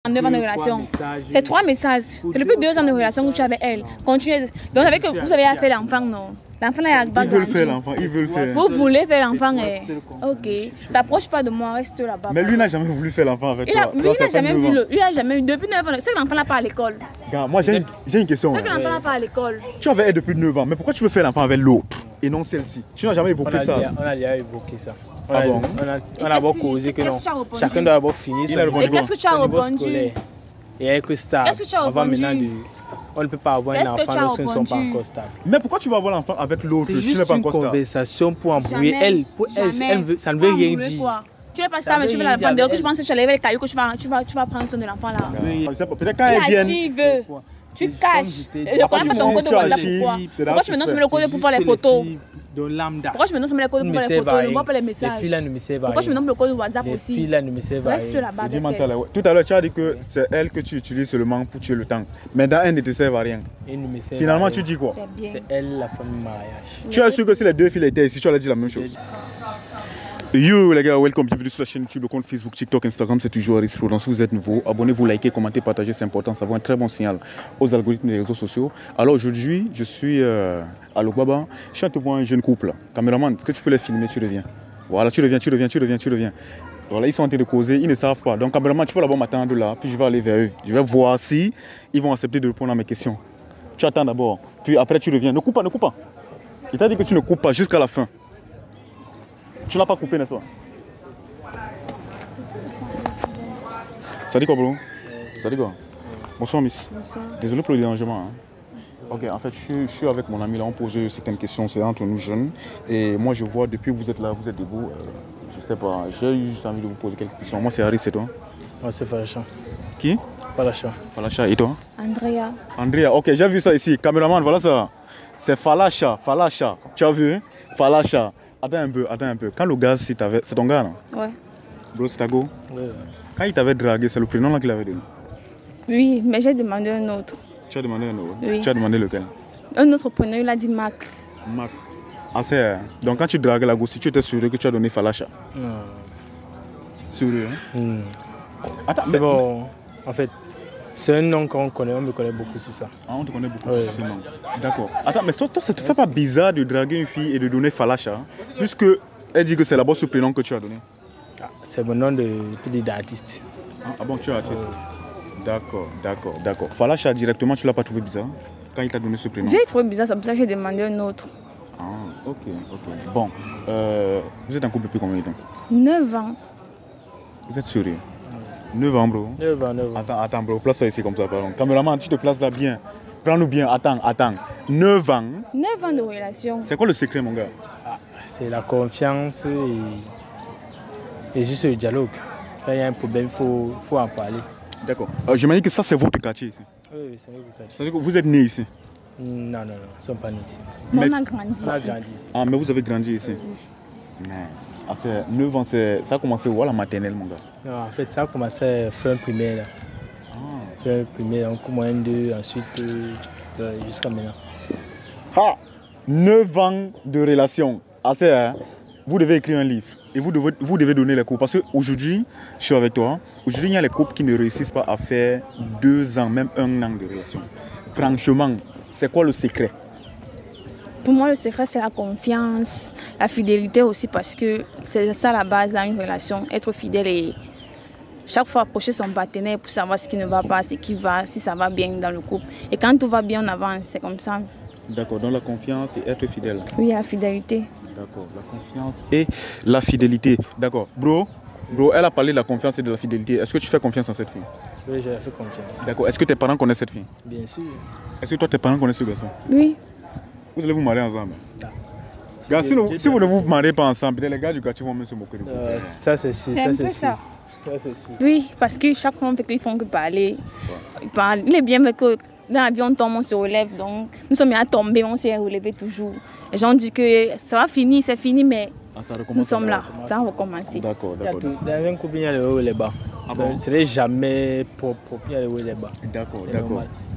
9 ans de relation. C'est 3 messages. C'est depuis 2 ans de relation que tu as avec elle. Continuez. Donc, vous avez fait l'enfant, non? L'enfant là, il veut faire l'enfant, il veut le faire. Vous voulez faire l'enfant, ok. T'approches pas de moi, reste là-bas. Mais lui n'a jamais voulu faire l'enfant avec toi. Lui, il n'a jamais vu il n'a jamais eu. Depuis 9 ans, c'est que l'enfant n'a pas à l'école. Regarde, moi j'ai une question. C'est que l'enfant n'a pas à l'école. Tu avais elle depuis 9 ans, mais pourquoi tu veux faire l'enfant avec l'autre et non celle-ci? Tu n'as jamais évoqué ça. On a déjà évoqué ça. On a d'abord causé que non. Chacun doit d'abord finir son niveau. Et qu'est-ce que tu as répondu? Et avec stable. Qu'est-ce que tu as répondu? On ne peut pas avoir un enfant lorsqu'ils ne sont pas encore stables. Mais pourquoi tu vas avoir l'enfant avec l'autre? C'est juste une conversation pour embrouiller. Elle, ça ne veut rien dire. Tu n'es pas stable, mais tu veux l'enfant. Dès que je pense que tu as levé les cailloux, que tu vas prendre soin de l'enfant là. Peut-être quand elle vient. Tu caches. Je ne connais pas ton code de contact. Pourquoi tu me donnes le code pour faire les photos? Pourquoi je me donne le code pour faire les photos? Ne vois pas les messages. Les filles là ne me servent à rien. Pourquoi je me donne le code WhatsApp aussi? Les filles là ne me servent à rien. Reste là-bas. Tout à l'heure, tu as dit que c'est elle que tu utilises seulement pour tuer le temps. Maintenant, elle ne te sert à rien. Finalement, tu dis quoi? C'est elle la famille mariage. Tu es sûr que si les deux filles étaient ici, tu allais dire la même chose? Yo les gars, welcome, bienvenue sur la chaîne YouTube, le compte Facebook, TikTok, Instagram, c'est toujours Aris Pro. Donc si vous êtes nouveau, abonnez-vous, likez, commentez, partagez, c'est important, ça va un très bon signal aux algorithmes des réseaux sociaux. Alors aujourd'hui, je suis à Lokbaba, je suis à te voir un jeune couple. Caméraman, est-ce que tu peux les filmer, tu reviens? Voilà, tu reviens. Voilà, ils sont en train de causer, ils ne savent pas. Donc caméraman, tu vas d'abord m'attendre là, puis je vais aller vers eux. Je vais voir si ils vont accepter de répondre à mes questions. Tu attends d'abord, puis après tu reviens. Ne coupe pas. Je t'ai dit que tu ne coupes pas jusqu'à la fin. Tu n'as pas coupé, n'est-ce pas? Ça dit quoi, bro? Ça dit quoi? Bonsoir, miss. Bonsoir. Désolé pour le dérangement. Hein. Ok, en fait, je suis avec mon ami là, on pose certaines questions, c'est entre nous jeunes. Et moi, je vois, depuis que vous êtes là, vous êtes debout, je sais pas, j'ai juste envie de vous poser quelques questions. Moi, c'est Harry, c'est toi? Moi, c'est Falacha. Qui? Falacha, et toi? Andrea, ok, j'ai vu ça ici. Caméraman, voilà ça. C'est Falacha. Tu as vu, hein? Falacha. Attends un peu. Quand le gars, c'est ton gars, non? Ouais. Bro, c'est ta go? Ouais. Quand il t'avait dragué, c'est le prénom là qu'il avait donné? Oui, mais j'ai demandé un autre. Tu as demandé un autre? Oui. Tu as demandé lequel? Un autre prénom, il a dit Max. Max. Ah, c'est... Donc quand tu draguais la go, si tu étais sûr que tu as donné Falacha? Non. Sûr, hein? Attends, c'est bon. En fait, c'est un nom qu'on connaît, on me connaît beaucoup sur ça. Ah, on te connaît beaucoup sur ce nom. D'accord. Attends, mais toi, ça te fait pas bizarre de draguer une fille et de donner Falacha, hein? Puisque elle dit que c'est d'abord ce prénom que tu as donné. Ah, c'est mon nom d'artiste. Ah bon, tu es artiste. D'accord. Falacha, directement, tu l'as pas trouvé bizarre quand il t'a donné ce prénom? J'ai trouvé bizarre, c'est pour ça que j'ai demandé un autre. Ah, ok. Bon, vous êtes en couple depuis combien de temps? 9 ans. Vous êtes sérieux? 9 ans, bro. 9 ans. Attends, bro, place ça ici comme ça, pardon. Caméraman, tu te places là bien. Prends-nous bien, attends. 9 ans. 9 ans de relation. C'est quoi le secret, mon gars? C'est la confiance et juste le dialogue. Quand il y a un problème, il faut en parler. D'accord. J'imagine que ça, c'est votre quartier ici. Oui, c'est notre quartier. C'est-à-dire que vous êtes né ici? Non, nous ne sommes pas nés ici. On a grandi ici. Ah, mais vous avez grandi ici? Nice. Ah, 9 ans, ça a commencé où, à la maternelle, mon gars? Non, en fait, ça a commencé fin primaire. Là. Fin primaire, donc moins 2, ensuite jusqu'à maintenant. 9 ans de relation. Hein? Vous devez écrire un livre et vous devez donner les cours. Parce qu'aujourd'hui, je suis avec toi, aujourd'hui, il y a les couples qui ne réussissent pas à faire 2 ans, même 1 an de relation. Franchement, c'est quoi le secret? Pour moi, le secret, c'est la confiance, la fidélité aussi, parce que c'est ça la base dans une relation, être fidèle et chaque fois approcher son partenaire pour savoir ce qui ne va pas, ce qui va, si ça va bien dans le couple. Et quand tout va bien, on avance, c'est comme ça. D'accord, donc la confiance et être fidèle. Oui, la fidélité. D'accord, la confiance et la fidélité. D'accord, bro, elle a parlé de la confiance et de la fidélité. Est-ce que tu fais confiance en cette fille? Oui, j'ai fait confiance. D'accord, est-ce que tes parents connaissent cette fille? Bien sûr. Est-ce que toi, tes parents connaissent ce garçon? Oui. Vous allez vous marier ensemble? Gars, si vous ne vous mariez pas ensemble, les gars du quartier vont même se moquer de vous. Ça, c'est sûr. Ça. Oui, parce que chaque fois, ils font que parler. Ils parlent. Il est bien que dans l'avion, on tombe, on se relève. Donc, nous sommes bien tombés, on s'est relevé toujours. Les gens disent que ça va finir, c'est fini, mais nous sommes là. Ça va recommencer. D'accord. Dans un couple, il y a les hauts et les bas. Ce n'est jamais propre, il y a les hauts et les bas.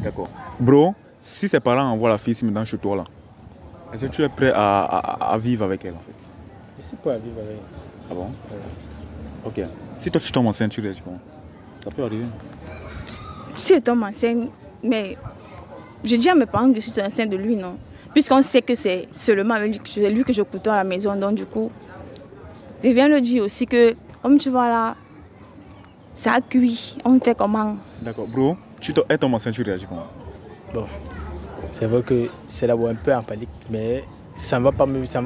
D'accord. Bro, si ses parents envoient la fille maintenant chez toi, là, est-ce que tu es prêt à vivre avec elle, en fait? Je suis prêt à vivre avec elle. Ah bon? Ok. Si toi tu tombes enceinte, tu réagis comment? Ça peut arriver. si je tombe enceinte, mais je dis à mes parents que je suis enceinte de lui, non. Puisqu'on sait que c'est seulement avec lui que je côtoie à la maison. Donc du coup, je viens le dire aussi que, comme tu vois là, ça a cuit. On fait comment? D'accord. Bro, elle tombe enceinte, tu réagis comment? Bon, c'est vrai que c'est d'abord un peu en panique, mais ça ne va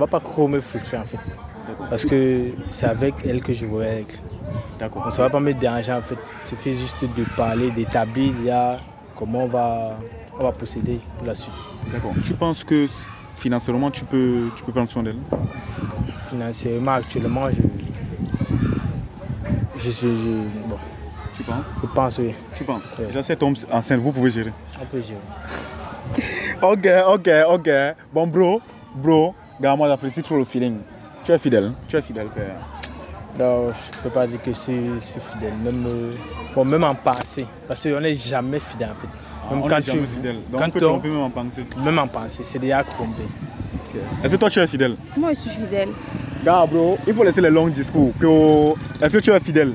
pas trop me frustrer en fait. Parce que c'est avec elle que je voyais avec. D'accord. Ça ne va pas me déranger en fait. Il suffit juste de parler, d'établir comment on va procéder pour la suite. D'accord. Tu penses que financièrement tu peux prendre soin d'elle? Financièrement, actuellement, bon. Tu penses? Je pense, oui. Tu penses? Oui. Déjà, si elle tombe enceinte, vous pouvez gérer. On peut gérer. Ok. Bon, bro, gars, moi j'apprécie trop le feeling. Tu es fidèle, père. Non, je ne peux pas dire que je suis fidèle, même en pensée. Parce qu'on n'est jamais fidèle en fait. Même on quand est jamais fidèle. Donc quand on peut tromper même en pensée. Même en pensée, c'est déjà trompé. Okay. Est-ce que toi tu es fidèle? Moi je suis fidèle. Gars, bro, il faut laisser les longs discours. Est-ce que tu es fidèle?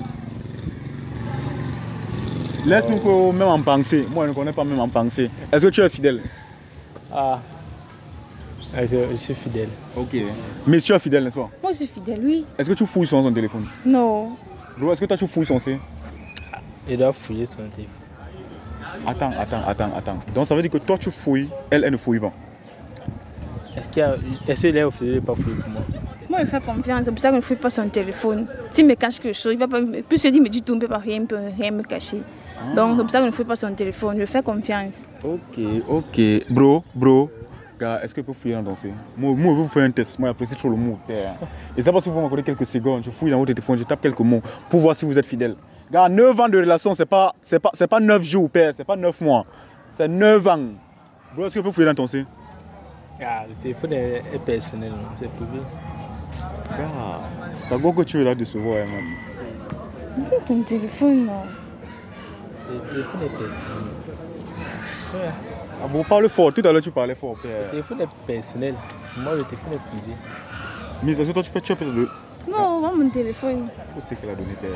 Laisse-nous même en pensée. Moi je ne connais pas même en pensée. Est-ce que tu es fidèle? Je suis fidèle. Ok. Mais tu es fidèle, n'est-ce pas? Moi je suis fidèle, oui. Est-ce que tu fouilles sur son téléphone? Non. Bro, est-ce que toi tu fouilles son C? Il doit fouiller son téléphone. Attends. Donc ça veut dire que toi tu fouilles, elle ne fouille pas. Est-ce qu'il est au fouiller ou pas fouiller pour moi? Moi, je fais confiance, c'est pour ça que je ne fouille pas son téléphone. S'il me cache quelque chose, il va pas. Plus il me dit tout, il ne peut pas rien me cacher. Donc c'est pour ça que je ne fouille pas son téléphone, je fais confiance. Ok. Bro, gars, est-ce que je peux fouiller dans ton C? Moi, je vais vous faire un test. Moi, j'apprécie trop le mot, père. Et c'est parce que vous m'accordez quelques secondes, je fouille dans votre téléphone, je tape quelques mots pour voir si vous êtes fidèle. Gars, 9 ans de relation, c'est pas 9 jours, père, c'est pas 9 mois. C'est 9 ans. Bro, est-ce que je peux fouiller dans ton C? Le téléphone est personnel, c'est privé. Gars, c'est ta go que tu es là de se voir, man. Ton téléphone, non. Le téléphone est personnel. Ouais. Ah bon, parle fort, tout à l'heure tu parlais fort, père. Le téléphone est personnel. Moi, le téléphone est privé. Mais est-ce que toi tu peux le... Non, moi mon téléphone. Où c'est qu'elle a donné, père?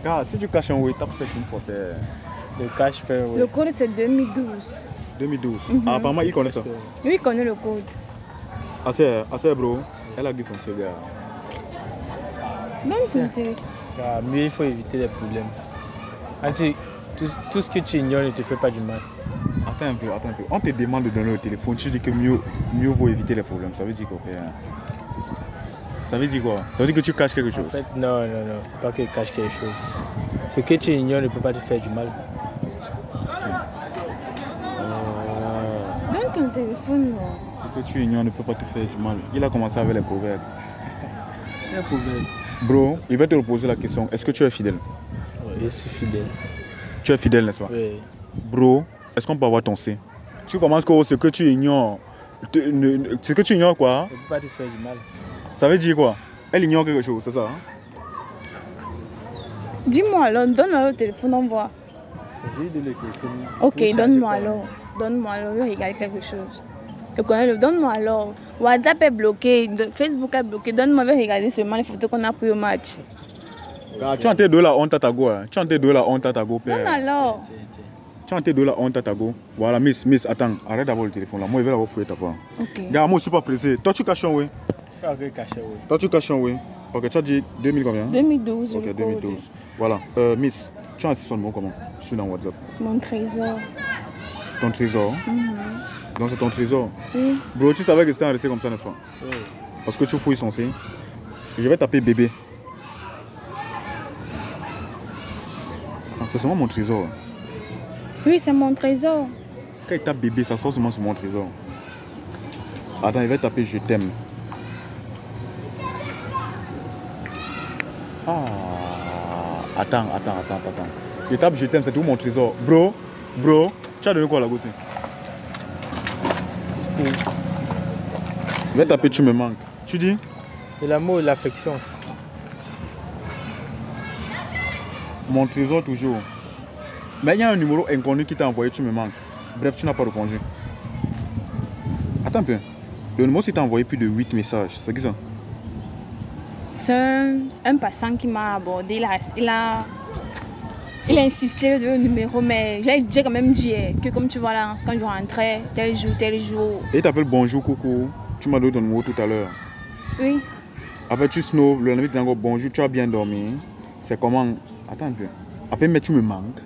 Gars, si tu caches un way, tape cette une fois, père. Le cache fait, oui. Le code c'est 2012. 2012. Ah, apparemment, il connaît ça. Lui, il connaît le code. Assez, bro. Elle a dit son cigare. Donne ton téléphone. Mieux, il faut éviter les problèmes. Tout ce que tu ignores ne te fait pas du mal. Attends un peu. On te demande de donner le téléphone, tu dis que mieux vaut éviter les problèmes. Ça veut dire quoi, père? Ça veut dire quoi? Ça veut dire que tu caches quelque chose? En fait, non. C'est pas que tu caches quelque chose. Ce que tu ignores ne peut pas te faire du mal. Donne ton téléphone, non. Ce que tu ignores ne peut pas te faire du mal. Il a commencé avec les proverbes. Il y a un problème. Bro, il va te reposer la question. Est-ce que tu es fidèle? Oui, je suis fidèle. Tu es fidèle, n'est-ce pas? Oui. Bro, est-ce qu'on peut avoir ton C? Tu commences quoi? Ce que tu ignores. Ce que tu ignores quoi? Ne peut pas te faire du mal. Ça veut dire quoi? Elle ignore quelque chose, c'est ça? Dis-moi alors, donne-moi le téléphone, on voit. J'ai donné le téléphone. Ok, donne-moi alors. Donne-moi alors, je vais regarder quelque chose. Je connais le. Donne-moi alors. WhatsApp est bloqué, Facebook est bloqué. Donne-moi, je vais regarder seulement les photos qu'on a prises au match. Tu as en tête de la honte à ta go. Tu as en tête de la honte à ta go, père. Donne alors. Tu as en tête de la honte à ta go. Voilà, miss, attends, arrête d'avoir le téléphone là. Moi, je vais l'avoir fouillé ta part. Ok. Gars, moi, je suis pas pressé. Toi, tu caches un oui. Caché, oui. Toi, tu caches un oui. Ok, tu as dit 2000 combien? 2012. Ok, le 2012. code. Voilà. Miss, tu as insisté sur le mot comment? Je suis dans WhatsApp. Mon trésor. Ton trésor. Donc, c'est ton trésor. Oui. Bro, tu savais que c'était enregistré comme ça, n'est-ce pas? Oui. Parce que tu fouilles son C. Je vais taper bébé. C'est seulement mon trésor. Oui, c'est mon trésor. Quand il tape bébé, ça sort seulement sur mon trésor. Attends, il va taper je t'aime. Attends. Il tape je t'aime, c'est tout mon trésor. Bro, tu as donné quoi là, Gossi? Je vais taper tu me manques. Tu dis? De l'amour et de l'affection. Mon trésor toujours. Mais il y a un numéro inconnu qui t'a envoyé, tu me manques. Bref, tu n'as pas répondu. Attends un peu. Le numéro, t'a envoyé plus de 8 messages. C'est qui ça? C'est un passant qui m'a abordé. Il a insisté de le numéro, mais j'ai quand même dit que comme tu vois là, quand je rentrais, tel jour. Et il t'appelle bonjour, coucou. Tu m'as donné ton numéro tout à l'heure. Oui. Après tu snow, le lendemain tu dis encore bonjour, tu as bien dormi. C'est comment? Attends un peu. Après, mais tu me manques.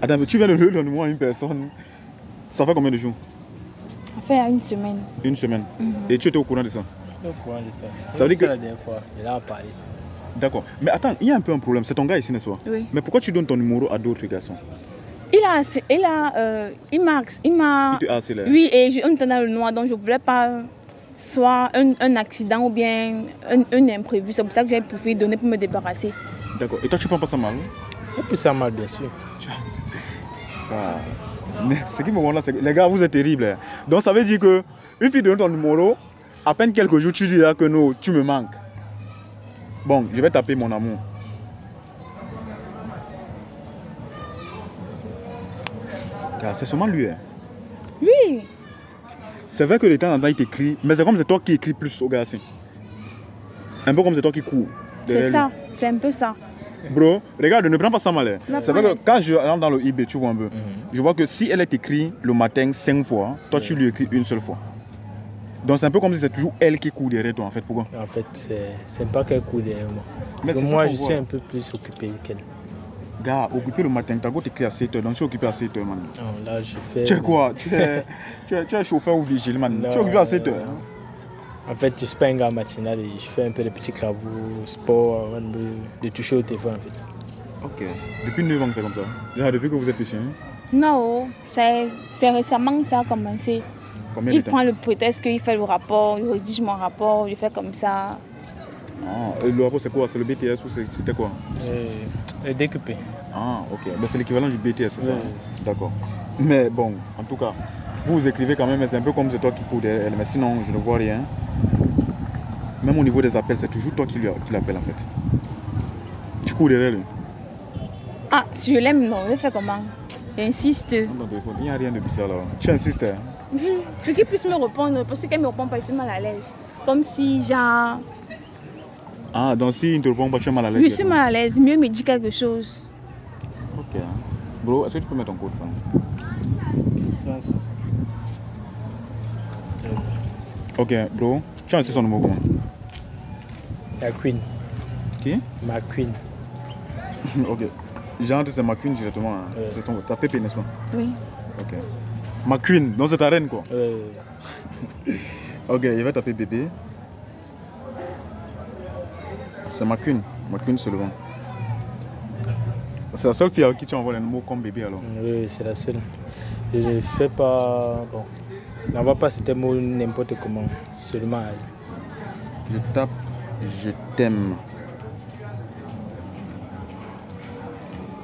Attends, mais tu viens de le donner moi à une personne. Ça fait combien de jours? Ça fait une semaine. Une semaine. Et tu étais au courant de ça? J'étais au courant de ça. Ça veut dire que la dernière fois, il a parlé. D'accord. Mais attends, il y a un peu un problème. C'est ton gars ici, n'est-ce pas? Oui. Mais pourquoi tu donnes ton numéro à d'autres garçons? Il m'a... Il te harcèle. Oui, et on était dans le noir, donc je ne voulais pas soit un accident ou bien un imprévu. C'est pour ça que j'ai préféré donner pour me débarrasser. D'accord. Et toi, tu prends pas ça mal? Je prends ça mal, bien sûr. Ah. Mais ce qui me rend là, c'est que les gars, vous êtes terribles. Hein. Donc ça veut dire que une fille donne ton numéro, à peine quelques jours, tu dis là que non, tu me manques. Bon, je vais taper mon amour. Car c'est seulement lui. Hein. Oui. C'est vrai que de temps en temps, il t'écrit, mais c'est comme c'est toi qui écris plus au gars. Un peu comme c'est toi qui cours. C'est ça, c'est un peu ça. Bro, regarde, ne prends pas ça mal. Hein. C'est vrai que quand je rentre dans le eBay, tu vois un peu, je vois que si elle t'écrit le matin 5 fois, toi tu lui écris une seule fois. Donc c'est un peu comme si c'est toujours elle qui court derrière toi en fait. Pourquoi? En fait, c'est pas qu'elle court derrière moi. Mais moi, je suis un peu plus occupé qu'elle. Gars, occupé le matin, t'as t'écris à 7h, donc tu es occupé à 7h, man. Non, là, je fais... Tu es quoi? tu es chauffeur ou vigile, man? Non, tu es occupé à 7h. En fait, je suis pas un gars matinal et je fais un peu de petits travaux, sport, avant de toucher au téléphone en fait. Ok. Depuis 9 ans que c'est comme ça? Genre depuis que vous êtes ici? Non, c'est récemment que ça a commencé. Combien de temps? Il prend le prétexte qu'il fait le rapport, il rédige mon rapport, je fais comme ça. Ah, et le rapport c'est quoi? C'est le BTS ou c'était quoi? Le découpé. Ah, ok. Ben, c'est l'équivalent du BTS, c'est ça? Oui. D'accord. Mais bon, en tout cas, vous écrivez quand même, mais c'est un peu comme c'est toi qui cours derrière elle. Mais sinon, je ne vois rien. Même au niveau des appels, c'est toujours toi qui l'appelle en fait. Tu cours derrière lui. Ah, si je l'aime, non, je fais comment? J'insiste. Il n'y a rien de bizarre là. Tu insistes, hein? Pour qu'il puisse me répondre, parce qu'elle ne me répond pas, je suis mal à l'aise. Comme si, genre... Ah, donc s'il ne te répond pas, tu es mal à l'aise? Je suis mal à l'aise, mieux me dit quelque chose. Ok. Bro, est-ce que tu peux mettre ton code? Ok, bro. Tu as insisté son numéro comment? La Queen. Qui? Ma Queen. Ok. J'ai rentré, c'est ma Queen directement. Hein. Ouais. C'est ta pépé, n'est-ce pas? Oui. Ok. Ma Queen, donc c'est ta reine quoi? Ok, il va taper bébé. C'est ma Queen seulement. C'est la seule fille à qui tu envoies les mots comme bébé alors? Oui, c'est la seule. Je ne fais pas... Bon. N'envoie pas ces mots n'importe comment, seulement à elle. Je tape, je t'aime.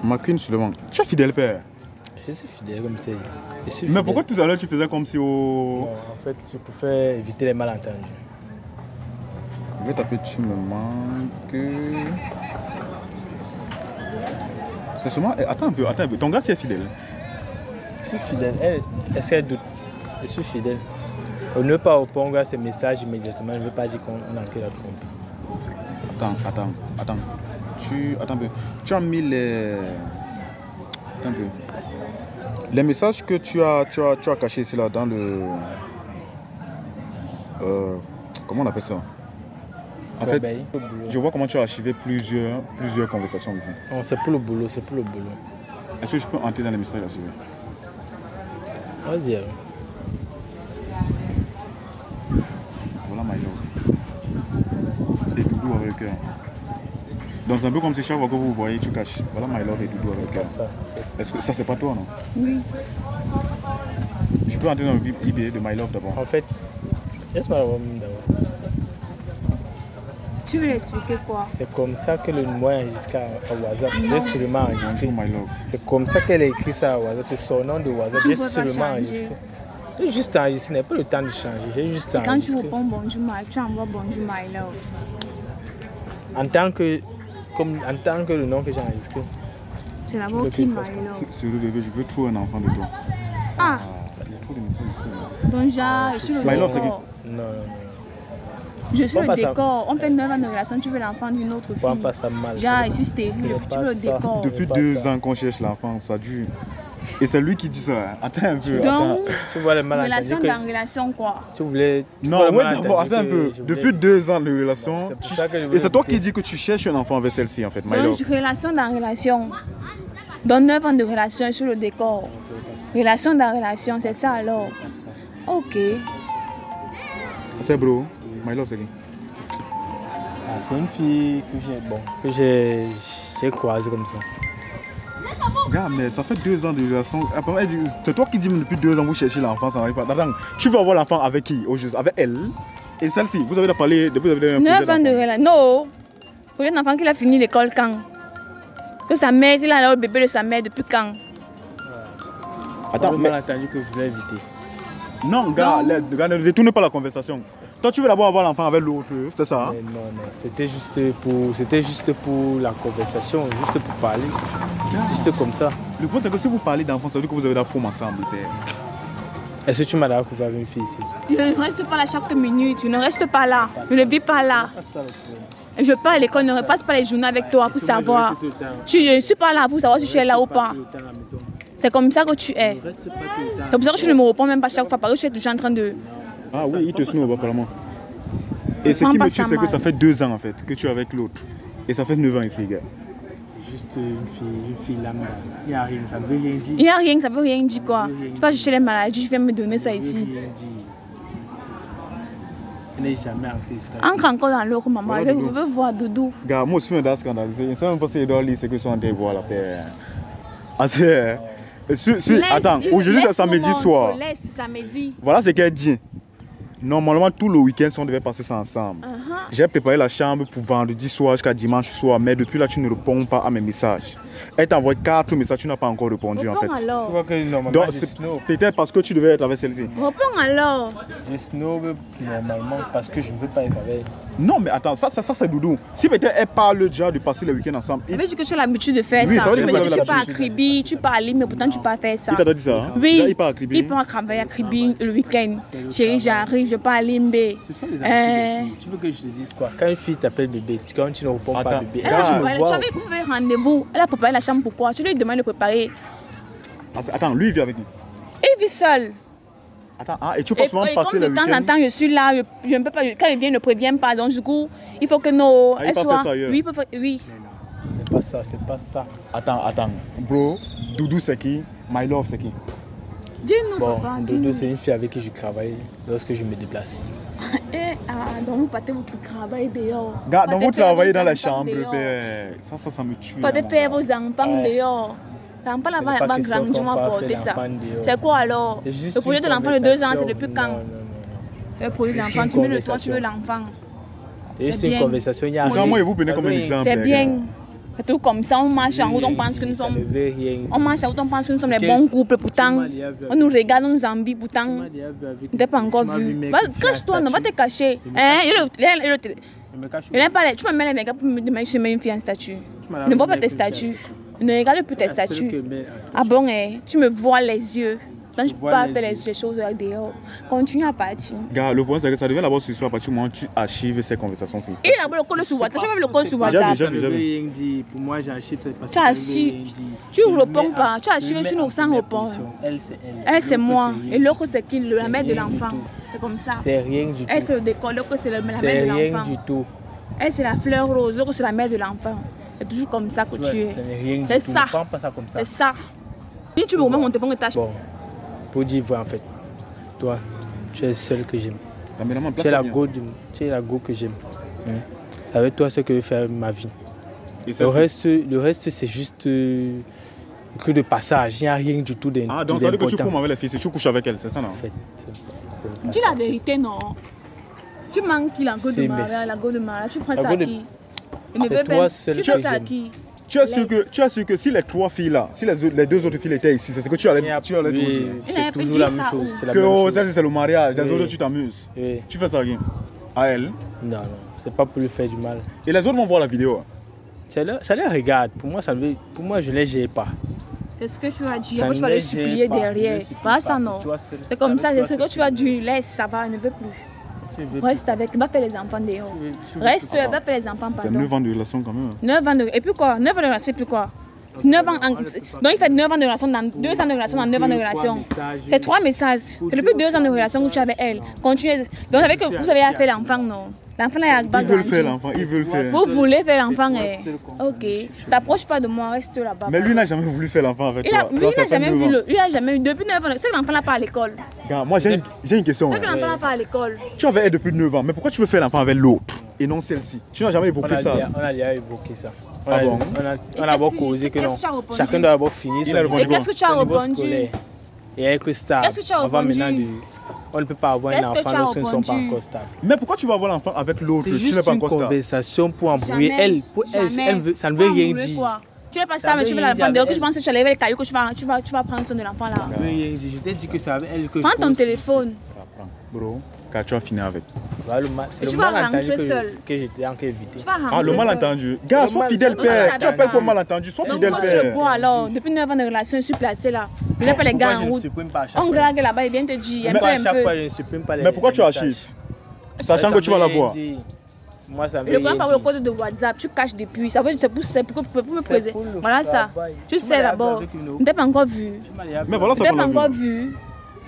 Ma Queen seulement. Tu es fidèle, père? Je suis fidèle comme tu dis. Mais pourquoi tout à l'heure tu faisais comme si au... Bon, en fait, je préfère éviter les malentendus. Je vais taper tu me manques. C'est seulement... Attends un peu. Ton gars c'est fidèle? Je suis fidèle. Elle sait doute. Je suis fidèle. On ne veut pas répondre à ces messages immédiatement. Je ne veux pas dire qu'on a que la trompe. Attends. Attends un peu. Tu as mis les... Attends un peu. Les messages que tu as cachés ici là dans le... comment on appelle ça? En fait, je vois comment tu as archivé plusieurs conversations ici. Non, c'est pour le boulot, Est-ce que je peux entrer dans les messages là, s'il vous plaît? Vas-y alors. Voilà my love. Et doudou avec le cœur. Donc c'est un peu comme si chaque fois que vous voyez, tu caches. Voilà my love et doudou avec le cœur. Est-ce que ça c'est pas toi non? Oui. Je peux entrer dans le IBA de my love d'abord. En fait, laisse-moi d'abord. Tu veux l'expliquer quoi? C'est comme ça que le numéro est enregistré à WhatsApp. J'ai seulement enregistré. Bonjour my love. C'est comme ça qu'elle a écrit ça à WhatsApp. Son nom de WhatsApp, j'ai seulement enregistré. J'ai juste enregistré, n'est pas le temps de changer. J'ai juste enregistré. Quand tu réponds bonjour my, tu envoies bonjour my love. En tant que le nom que j'ai enregistré. C'est d'abord qui my love. Sérieux bébé, je veux trop un enfant de toi. Ah. Il y a trop de messages ici. Donc genre, je suis le My love, c'est qui? Non. Je suis le décor. On fait 9 ans de relation, tu veux l'enfant d'une autre fille. Prends pas ça mal. Genre, je suis stérile, tu veux le décor. Depuis 2 ans qu'on cherche l'enfant, ça dure. Et c'est lui qui dit ça. Attends un peu. Donc, tu vois le malentendu. Relation dans relation, quoi. Tu voulais. Non, ouais, d'abord, attends un peu. Depuis 2 ans de relation. Et c'est toi qui dis que tu cherches un enfant avec celle-ci, en fait. Donc, relation dans relation. Dans 9 ans de relation sur le décor. Relation dans relation, c'est ça alors. Ok. C'est bro. My love, c'est qui? C'est une fille que j'ai croisée comme ça. Regarde, mais ça fait 2 ans de relation. C'est toi qui dis depuis 2 ans vous cherchez l'enfant, ça n'arrive pas. Attends, tu veux avoir l'enfant avec qui? Avec elle? Et celle-ci, vous avez parlé de... Vous avez 9 ans de relation. Non. Pour un enfant qui a fini l'école quand? Que sa mère, il a le bébé de sa mère depuis quand? Attends, mais entendu que vous voulez éviter. Non, gars, ne détourne pas la conversation. Toi, tu veux d'abord avoir l'enfant avec l'autre, c'est ça? Non, c'était juste pour la conversation, juste pour parler. Juste comme ça. Le point, c'est que si vous parlez d'enfant, ça veut dire que vous avez la forme ensemble, père. Est-ce que tu m'as d'avoir couvert avec une fille ici? Je ne reste pas là chaque minute, je ne reste pas là. Je ne vis pas là. Je pars à l'école, ne repasse pas les journées avec toi pour savoir. Je ne suis pas là pour savoir si je suis là ou pas. C'est comme ça que tu es. C'est pour ça que tu ne me réponds même pas chaque fois parce que tu es toujours en train de... Ah oui, il te snob apparemment. Et ce qui me tue, c'est que ça fait 2 ans en fait que tu es avec l'autre. Et ça fait 9 ans ici, gars. C'est juste une fille lambda. Il n'y a rien, ça ne veut rien dire. Il n'y a rien, ça ne veut rien dire quoi. Tu vas chercher les maladies, je viens me donner ça ici. Elle n'est jamais entrée ici. Entre encore dans l'eau, maman. Je veux voir Doudou. Gars, moi aussi, je suis scandalisé. Je ne sais même pas si je dois lire ce que je suis en train de voir la paix. Ah, c'est... Attends, aujourd'hui c'est samedi soir. Voilà ce qu'elle dit. Normalement, tout le week-end, on devait passer ça ensemble. J'ai préparé la chambre pour vendredi soir jusqu'à dimanche soir, mais depuis là, tu ne réponds pas à mes messages. Elle t'a envoyé 4 messages, tu n'as pas encore répondu en fait. Alors. Donc, c'est peut-être parce que tu devais être avec celle-ci. Réponds alors. Je snob normalement parce que je ne veux pas être avec elle. Non, mais attends, ça c'est Doudou. Si peut-être elle parle déjà de passer le week-end ensemble. Ça veut dire que tu as l'habitude de faire ça. Tu me dis que tu pars à Kribi, tu pars à Lille, mais pourtant tu ne peux pas faire ça. Il t'a dit ça hein? Oui, il part à Kribi. Il part travailler à Kribi le week-end. Chérie, j'arrive, je pars à Limbe. Ce sont les habitudes. Tu veux que je te dise quoi? Quand une fille t'appelle bébé, quand tu ne réponds pas bébé, tu avais fait rendez-vous. Elle a préparé la chambre pourquoi? Tu lui demandes de préparer. Attends, lui il vit avec nous. Il vit seul. Attends, et tu peux souvent passer le week-end. De temps en temps, je suis là, je ne peux pas. Quand il vient, il ne prévient pas. Donc, du coup, il faut que nos. Il peut faire ça ailleurs. Oui, oui. C'est pas ça, c'est pas ça. Attends. Bro, Doudou, c'est qui? My love, c'est qui? Dis-nous, papa. Doudou, c'est une fille avec qui je travaille lorsque je me déplace. Donc, vous partez vous travailler dehors. Donc, vous travaillez dans la chambre. Ça me tue. Partez faire vos enfants dehors. L'enfant là-bas va grandement porter ça. C'est quoi alors? Le projet de l'enfant de 2 ans, c'est depuis quand? Le projet de l'enfant, tu veux le toit, tu veux l'enfant. C'est une conversation, il y a rien. Moi, vous prenez comme un exemple. C'est bien. C'est tout comme ça, on marche en route, on pense que nous sommes. On marche en route, on pense que nous sommes les bons couples, pourtant. On nous regarde, on nous envie, pourtant. On t'a pas encore vu. Cache-toi, ne va te cacher. Tu me mets les mégas pour me demander si je mets une fille en statut. Ne vois pas tes statuts. Ne regarde plus tes statuts. Ah bon, tu me vois les yeux. Donc je ne peux pas faire les choses dehors. Continue à partir. Gars, le point c'est que ça devient d'abord suspect à partir du moment où tu archives ces conversations-ci. Il a le code sur WhatsApp. Je vais le code sur WhatsApp. J'ai dit, pour moi j'archive cette partie. Tu archives. Tu ne réponds pas. Tu archives, tu ne sans répondre. Elle c'est moi. Et l'autre c'est qui? La mère de l'enfant. C'est comme ça. C'est rien du tout. Elle c'est le décor, l'autre c'est la mère de l'enfant. C'est rien du tout. Elle c'est la fleur rose, l'autre c'est la mère de l'enfant. C'est toujours comme ça que tu es. C'est ça. C'est ça. Si tu veux au moins mon téléphone, tâche. Bon, pour dire vrai en fait, toi, tu es celle que j'aime. Tu es la go que j'aime. Avec toi, c'est ce que je veux faire ma vie. Le reste c'est juste que de passage. Il n'y a rien du tout d'important. Ah, donc ça veut dire que tu formes avec les filles, tu couches avec elles, c'est ça non? En fait, dis la vérité, non. Tu manques qui la go de Maria, la go de Maria, tu prends ça à qui? Tu prends ça à qui? Tu es sûr que si les 3 filles là, si les 2 autres filles étaient ici, c'est ce que tu allais dire. C'est toujours la même chose. C'est le mariage, les autres tu t'amuses. Tu fais ça à qui? À elle? Non, c'est pas pour lui faire du mal. Et les autres vont voir la vidéo? Ça les regarde. Pour moi, je ne les gère pas. C'est ce que tu as dit. Après, tu vas les supplier derrière. Pas ça, non. C'est comme ça, c'est ce que tu as dit. Laisse, ça va, ne veut plus. Reste avec, va faire les enfants dehors. Reste, va faire les enfants, pardon. C'est 9 ans de relation quand même. 9 ans de... Et puis quoi? 9 ans de relation, et puis quoi? 9 ans en... Donc il fait 9 ans de relation, dans 2 ans de relation, dans 9 ans de relation. C'est 3 messages. C'est depuis 2 ans de relation que tu as avec elle. Continuez. Donc avec que vous avez fait l'enfant, non? L'enfant est à Ils veulent faire l'enfant, ils veulent faire. Vous voulez faire l'enfant, ok. T'approches pas de moi, reste là-bas. Mais lui n'a jamais voulu faire l'enfant avec toi. Lui n'a jamais vu, il n'a jamais eu. Depuis 9 ans, c'est que l'enfant n'a pas à l'école. Moi j'ai une question. C'est que l'enfant n'a pas à l'école. Tu avais elle depuis 9 ans, mais pourquoi tu veux faire l'enfant avec l'autre et non celle-ci? Tu n'as jamais évoqué ça? On a déjà évoqué ça. Ah bon? On a d'abord causé que non. Chacun doit d'abord finir son Et qu'est-ce que tu as répondu? Et avec stable. Qu'est-ce que tu as répondu? On ne peut pas avoir un enfant lorsqu'ils ne sont pas encore stables. Mais pourquoi tu vas avoir l'enfant avec l'autre? C'est juste une conversation pour embrouiller elle. Pour elle, ça ne veut rien dire. Tu n'es pas stable, mais tu veux l'enfant dehors, que je pense que tu as levé les cailloux, que tu vas prendre soin de l'enfant là. Je t'ai dit que c'est avec elle que je prends ton téléphone. Bro, car tu vas finir avec. C'est le malentendu que j'étais encore évité. Ah, le malentendu. Gars, sois fidèle père. Tu appelles pour malentendu, sois fidèle père. Donc moi c'est le bon alors. Depuis 9 ans de relation, je suis placé là. Je n'ai pas les gars en route. On glague là-bas, il vient te dire. Mais à chaque fois, je ne supprime pas les. Mais pourquoi tu archives? Sachant que tu vas la voir. Moi, ça le grand par le code de WhatsApp, tu caches depuis. Ça veut dire que c'est pour me présenter. Voilà ça. Tu sais d'abord. Tu n'es pas encore vu. Mais voilà ça. Tu n'es pas encore vu.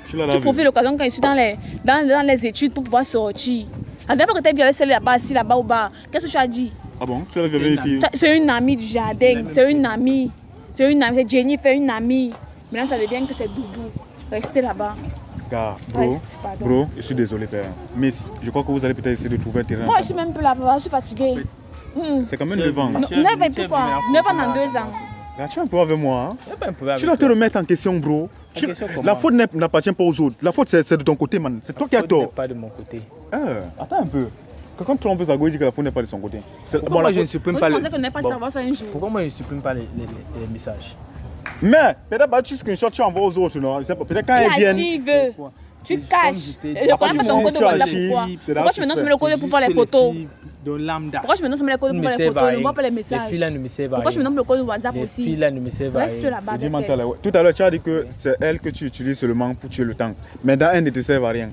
Tu profites de l'occasion quand je suis dans les études pour pouvoir sortir. La dernière fois que tu as vu avec celle là-bas, assis là-bas ou bas, qu'est-ce que tu as dit? Ah bon? Tu l'avais vu avec une fille? C'est une amie du jardin. C'est une amie. C'est Jennifer, une amie. Maintenant, ça devient que c'est Doudou. Restez là-bas. Bro, je suis désolé, père. Mais je crois que vous allez peut-être essayer de trouver un terrain. Moi, je suis même plus là-bas, je suis fatiguée. C'est quand même 9 ans. 9 ans et puis quoi? 9 ans dans 2 ans. Tu es un peu avec moi. Hein? Tu dois te remettre en question, bro. La faute n'appartient pas aux autres. La faute, c'est de ton côté, man. C'est toi qui as tort. La faute n'est pas de mon côté. Attends un peu. Quand tu trompes Zago, il dit que la faute n'est pas de son côté. Pourquoi moi je ne supprime pas Pourquoi moi je ne supprime pas les messages? Mais peut-être tu screenshot, tu envoies aux autres, non? Peut-être quand ils viennent. Tu caches. Je connais pas ton code de WhatsApp, pourquoi? Pourquoi tu me donnes le code pour voir les photos? Pourquoi tu me donnes le code pour voir les photos? Ne vois pas les messages. Les filles là ne me servent à rien. Pourquoi tu me donnes le code de WhatsApp aussi? Les filles là ne me servent à rien. Reste là-bas. Tout à l'heure, tu as dit que c'est elle que tu utilises seulement pour tuer le temps. Mais dans elle ne te sert à rien.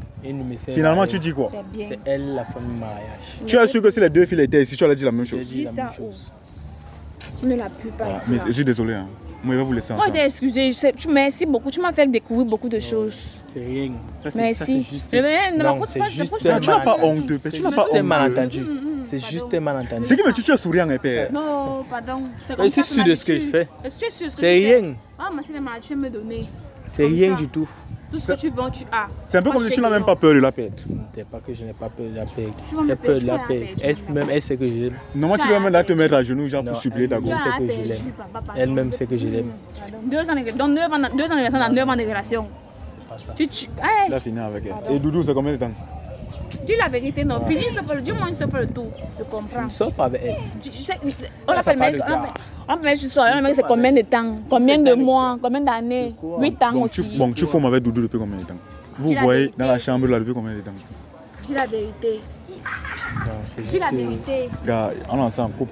Finalement, tu dis quoi? C'est elle la femme du mariage. Tu es sûr que si les deux filles étaient ici, tu allais dire la même chose? Je dis la même chose. On ne l'a plus pas ici. Mais je suis désolé. Moi, il va vous laisser ensemble. Moi, je t'ai excusé. Merci beaucoup. Tu m'as fait découvrir beaucoup de choses. C'est rien. Merci. Non, c'est juste tu n'as pas honte. Tu n'as pas honte. Malentendu. C'est juste un malentendu. C'est que tu es souriant, père. Non, pardon. Je suis sûr de ce que je fais. C'est rien. Ah, mais c'est les maladies me donner. C'est rien du tout. Tout ce que tu vends, tu as. C'est un peu comme si tu n'as même pas peur de la perdre. C'est pas que je n'ai pas peur de la perdre. J'ai peur de la perdre. Même elle sait que je l'aime. Non, moi tu vas même là te mettre à genoux, genre pour supplier ta gosse. Elle sait que je l'aime. Elle-même sait que je l'aime. 2 ans de relation, dans 9 ans de relation. Tu as fini avec elle. Et Doudou, c'est combien de temps? Dis la vérité, non. Finis ce peu, dis-moi ce peu le tout. Je comprends. Je ne sors pas avec elle. On appelle mec, c'est combien de temps? Combien de mois? Combien d'années? 8 ans aussi. Bon, tu formes avec Doudou depuis combien de temps? Vous voyez dans la chambre là depuis combien de temps? Dis la vérité. Dis la vérité. Gars, on est ensemble, coupe.